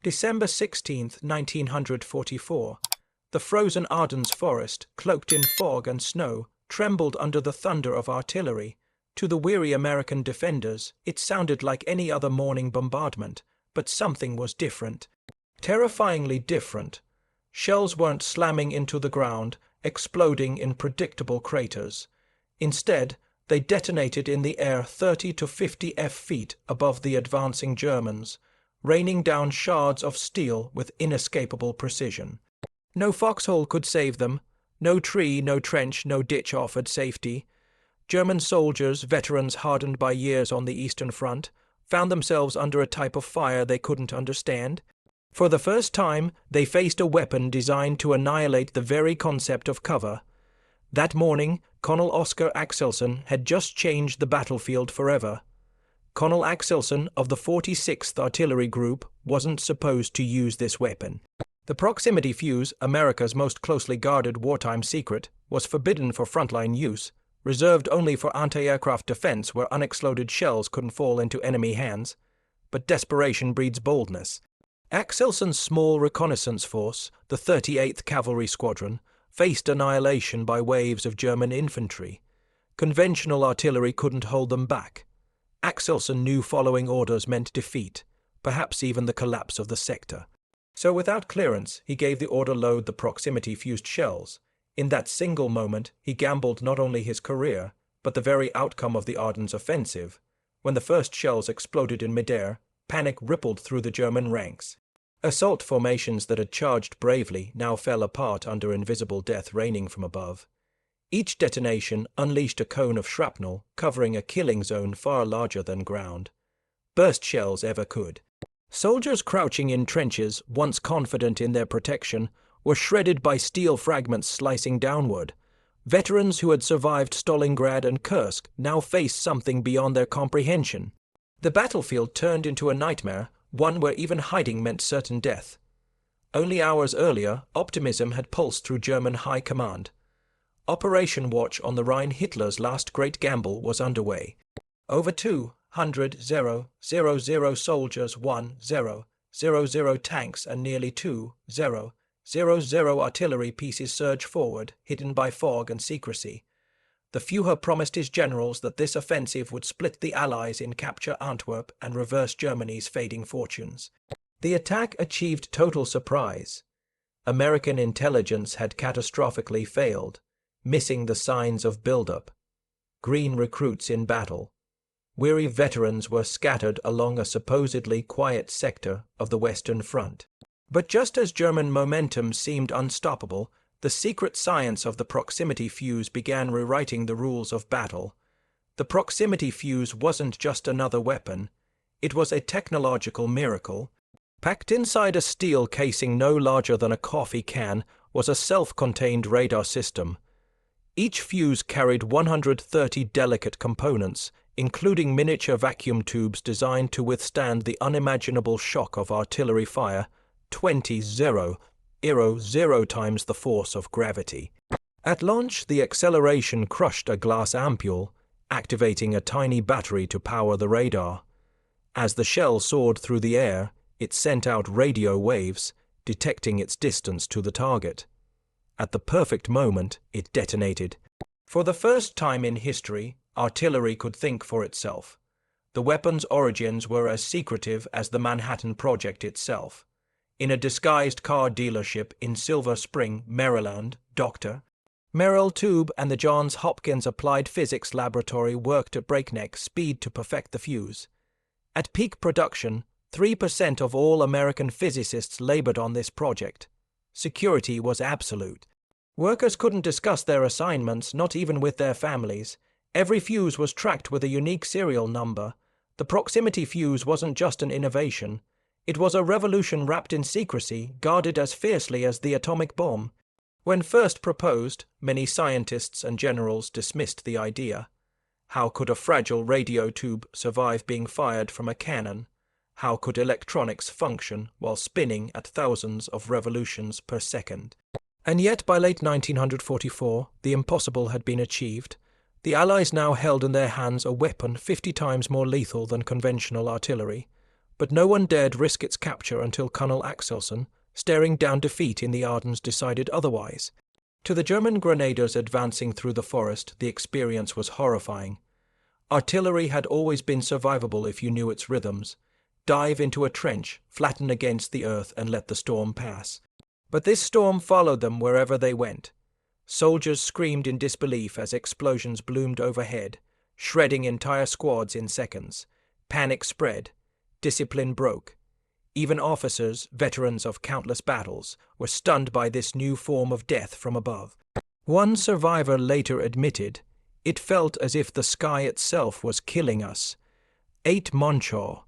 December 16, 1944. The frozen Ardennes forest, cloaked in fog and snow, trembled under the thunder of artillery. To the weary American defenders, it sounded like any other morning bombardment, but something was different. Terrifyingly different. Shells weren't slamming into the ground, exploding in predictable craters. Instead, they detonated in the air 30 to 50 feet above the advancing Germans, raining down shards of steel with inescapable precision. No foxhole could save them. No tree, no trench, no ditch offered safety. German soldiers, veterans hardened by years on the Eastern Front, found themselves under a type of fire they couldn't understand. For the first time, they faced a weapon designed to annihilate the very concept of cover. That morning, Colonel Oscar Axelson had just changed the battlefield forever. Colonel Axelson of the 46th Artillery Group wasn't supposed to use this weapon. The proximity fuse, America's most closely guarded wartime secret, was forbidden for frontline use, reserved only for anti-aircraft defense where unexploded shells couldn't fall into enemy hands. But desperation breeds boldness. Axelson's small reconnaissance force, the 38th Cavalry Squadron, faced annihilation by waves of German infantry. Conventional artillery couldn't hold them back. Axelson knew following orders meant defeat, perhaps even the collapse of the sector. So without clearance, he gave the order load the proximity-fused shells. In that single moment, he gambled not only his career, but the very outcome of the Ardennes offensive. When the first shells exploded in midair, panic rippled through the German ranks. Assault formations that had charged bravely now fell apart under invisible death raining from above. Each detonation unleashed a cone of shrapnel, covering a killing zone far larger than ground. Burst shells ever could. Soldiers crouching in trenches, once confident in their protection, were shredded by steel fragments slicing downward. Veterans who had survived Stalingrad and Kursk now faced something beyond their comprehension. The battlefield turned into a nightmare, one where even hiding meant certain death. Only hours earlier, optimism had pulsed through German high command. Operation Watch on the Rhine, Hitler's last great gamble, was underway. Over 200,000 soldiers, 1,000 tanks, and nearly 2,000 artillery pieces surged forward, hidden by fog and secrecy. The Führer promised his generals that this offensive would split the Allies in capture Antwerp and reverse Germany's fading fortunes. The attack achieved total surprise. American intelligence had catastrophically failed, missing the signs of buildup. Green recruits in battle. Weary veterans were scattered along a supposedly quiet sector of the Western Front. But just as German momentum seemed unstoppable, the secret science of the proximity fuse began rewriting the rules of battle. The proximity fuse wasn't just another weapon. It was a technological miracle. Packed inside a steel casing no larger than a coffee can was a self-contained radar system. Each fuse carried 130 delicate components, including miniature vacuum tubes designed to withstand the unimaginable shock of artillery fire, 0 times the force of gravity. At launch, the acceleration crushed a glass ampule, activating a tiny battery to power the radar. As the shell soared through the air, it sent out radio waves, detecting its distance to the target. At the perfect moment, it detonated. For the first time in history, artillery could think for itself. The weapon's origins were as secretive as the Manhattan Project itself. In a disguised car dealership in Silver Spring, Maryland, Dr. Merrill Tube and the Johns Hopkins Applied Physics Laboratory worked at breakneck speed to perfect the fuse. At peak production, 3% of all American physicists labored on this project. Security was absolute. Workers couldn't discuss their assignments, not even with their families. Every fuse was tracked with a unique serial number. The proximity fuse wasn't just an innovation. It was a revolution wrapped in secrecy, guarded as fiercely as the atomic bomb. When first proposed, many scientists and generals dismissed the idea. How could a fragile radio tube survive being fired from a cannon? How could electronics function while spinning at thousands of revolutions per second? And yet by late 1944, the impossible had been achieved. The Allies now held in their hands a weapon 50 times more lethal than conventional artillery. but no one dared risk its capture until Colonel Axelson, staring down defeat in the Ardennes, decided otherwise. To the German grenadiers advancing through the forest, the experience was horrifying. Artillery had always been survivable if you knew its rhythms. Dive into a trench, flatten against the earth, and let the storm pass. But this storm followed them wherever they went. Soldiers screamed in disbelief as explosions bloomed overhead, shredding entire squads in seconds. Panic spread. Discipline broke. Even officers, veterans of countless battles, were stunned by this new form of death from above. One survivor later admitted, "It felt as if the sky itself was killing us." 8 Monchaux.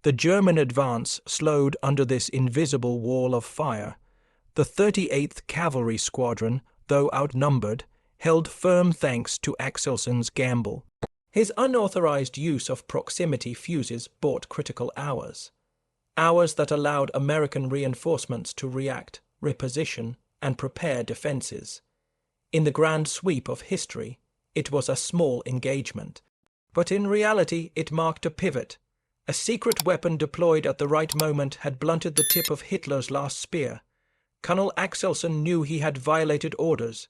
The German advance slowed under this invisible wall of fire. The 38th Cavalry Squadron, though outnumbered, held firm thanks to Axelson's gamble. His unauthorized use of proximity fuses bought critical hours. Hours that allowed American reinforcements to react, reposition, and prepare defenses. In the grand sweep of history, it was a small engagement. But in reality, it marked a pivot. A secret weapon deployed at the right moment had blunted the tip of Hitler's last spear. Colonel Axelson knew he had violated orders.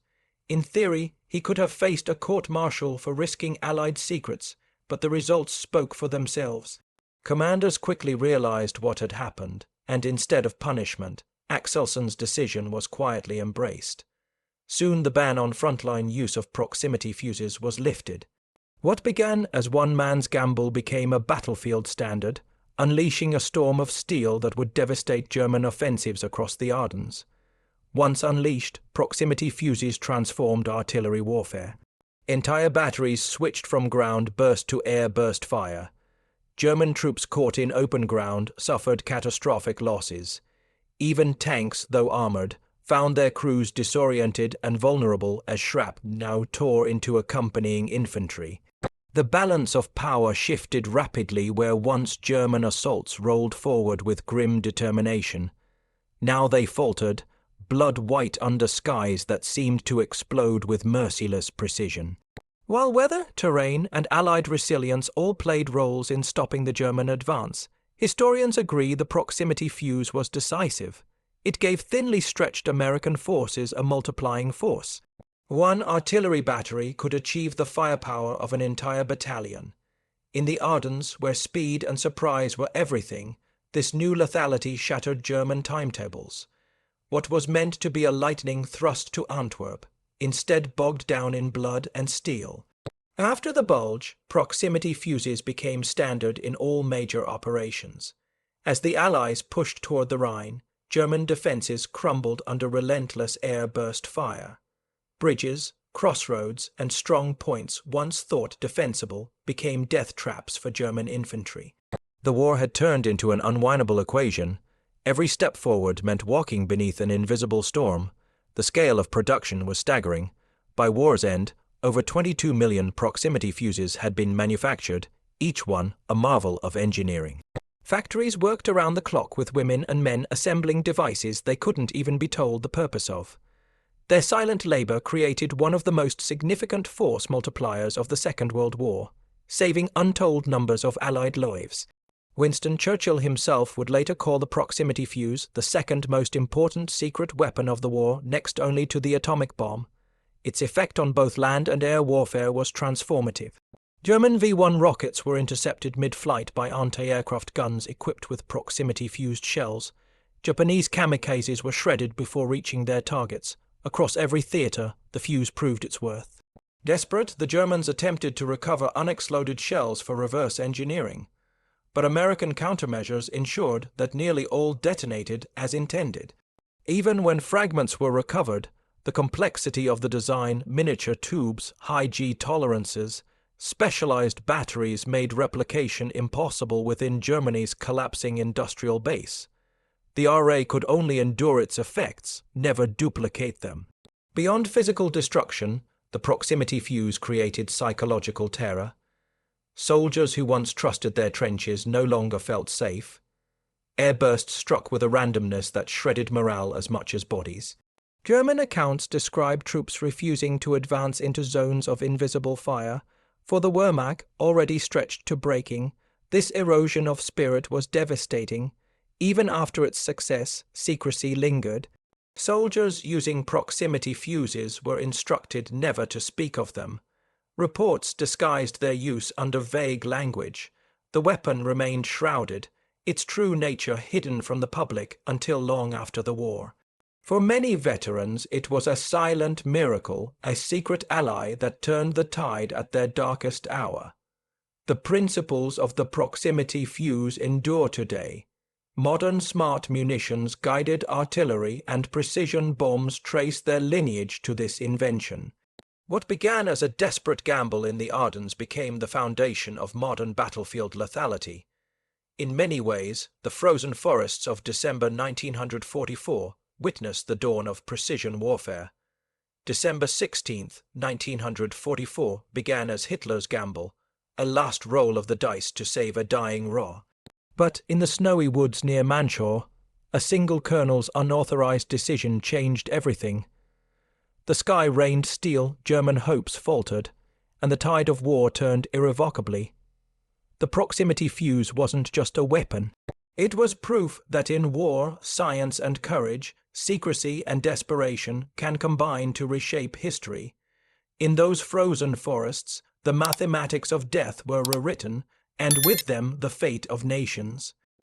In theory, he could have faced a court-martial for risking Allied secrets, but the results spoke for themselves. Commanders quickly realized what had happened, and instead of punishment, Axelson's decision was quietly embraced. Soon the ban on frontline use of proximity fuses was lifted. What began as one man's gamble became a battlefield standard, unleashing a storm of steel that would devastate German offensives across the Ardennes. Once unleashed, proximity fuses transformed artillery warfare. Entire batteries switched from ground burst to air burst fire. German troops caught in open ground suffered catastrophic losses. Even tanks, though armored, found their crews disoriented and vulnerable as shrapnel now tore into accompanying infantry. The balance of power shifted rapidly where once German assaults rolled forward with grim determination. Now they faltered, blood-white under skies that seemed to explode with merciless precision. While weather, terrain, and Allied resilience all played roles in stopping the German advance, historians agree the proximity fuse was decisive. It gave thinly stretched American forces a multiplying force. One artillery battery could achieve the firepower of an entire battalion. In the Ardennes, where speed and surprise were everything, this new lethality shattered German timetables. What was meant to be a lightning thrust to Antwerp, instead bogged down in blood and steel. After the Bulge, proximity fuses became standard in all major operations. As the Allies pushed toward the Rhine, German defenses crumbled under relentless air burst fire. Bridges, crossroads, and strong points once thought defensible became death traps for German infantry. The war had turned into an unwinnable equation. Every step forward meant walking beneath an invisible storm. The scale of production was staggering. By war's end, over 22 million proximity fuses had been manufactured, each one a marvel of engineering. Factories worked around the clock with women and men assembling devices they couldn't even be told the purpose of. Their silent labor created one of the most significant force multipliers of the Second World War, saving untold numbers of Allied lives. Winston Churchill himself would later call the proximity fuse the second most important secret weapon of the war, next only to the atomic bomb. Its effect on both land and air warfare was transformative. German V-1 rockets were intercepted mid-flight by anti-aircraft guns equipped with proximity-fused shells. Japanese kamikazes were shredded before reaching their targets. Across every theater, the fuse proved its worth. Desperate, the Germans attempted to recover unexploded shells for reverse engineering. But American countermeasures ensured that nearly all detonated as intended. Even when fragments were recovered, the complexity of the design, miniature tubes, high G tolerances, specialized batteries made replication impossible within Germany's collapsing industrial base. The RA could only endure its effects, never duplicate them. Beyond physical destruction, the proximity fuse created psychological terror. Soldiers who once trusted their trenches no longer felt safe. Airbursts struck with a randomness that shredded morale as much as bodies. German accounts describe troops refusing to advance into zones of invisible fire. For the Wehrmacht, already stretched to breaking, This erosion of spirit was devastating. Even after its success, secrecy lingered. Soldiers using proximity fuses were instructed never to speak of them. Reports disguised their use under vague language. The weapon remained shrouded, its true nature hidden from the public until long after the war. For many veterans, it was a silent miracle, a secret ally that turned the tide at their darkest hour. The principles of the proximity fuse endure today. Modern smart munitions, guided artillery, and precision bombs trace their lineage to this invention. What began as a desperate gamble in the Ardennes became the foundation of modern battlefield lethality. In many ways, the frozen forests of December 1944 witnessed the dawn of precision warfare. December 16, 1944 began as Hitler's gamble, a last roll of the dice to save a dying Ruhr. But in the snowy woods near Manchor, a single colonel's unauthorized decision changed everything. The sky rained steel, German hopes faltered, and the tide of war turned irrevocably. The proximity fuse wasn't just a weapon. It was proof that in war, science and courage, secrecy and desperation can combine to reshape history. In those frozen forests, the mathematics of death were rewritten, and with them the fate of nations.